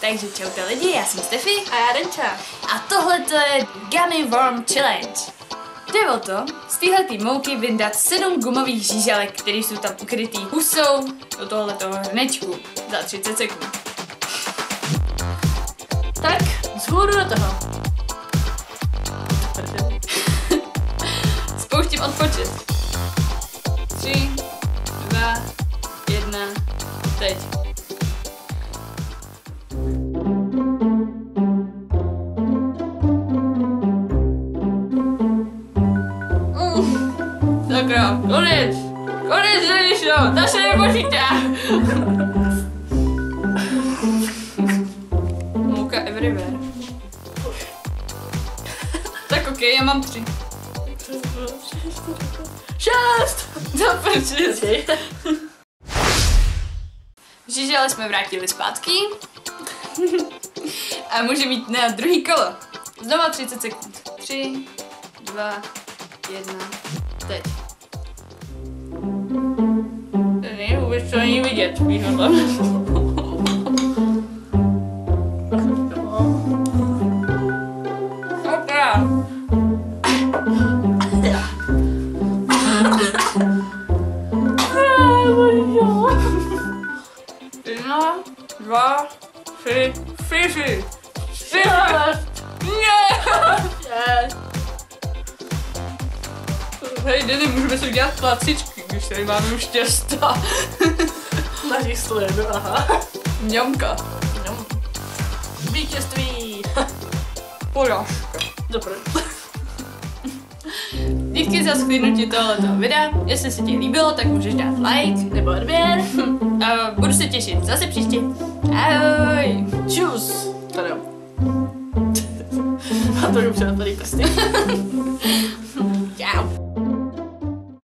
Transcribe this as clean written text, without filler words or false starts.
Takže čaute lidi, já jsem Steffi. A já Denča. A tohle je Gummy Worm Challenge. Jde o to, z téhletý mouky vyndat 7 gumových žížalek, které jsou tam ukrytý husou do tohletoho hrnečku za 30 sekund. Tak, zhůru do toho. Spouštím odpočet. 3, 2, 1, teď. Sakra, konec, Deniso, ta se nepočítá. Mouka everywhere. Tak ok, já mám 3. 6! Za prčí. Žížele jsme vrátili zpátky. A může mít na druhý kolo. Znova 30 sekund. 3, 2, 1, teď. Není vůbec to není vidět, víš o tom. Sakra. 1, 2, 3, 4. Hej, Denny, můžeme si udělat placičky, když tady máme už těsta. Na žíslu, aha. Mňamka. Vítězství. Porážka. Dobře. Díky za shlédnutí tohoto videa. Jestli se ti líbilo, tak můžeš dát like nebo odběr. A budu se těšit zase příště. Ahoj. Čus. Tady jo. A to je už tady prsty.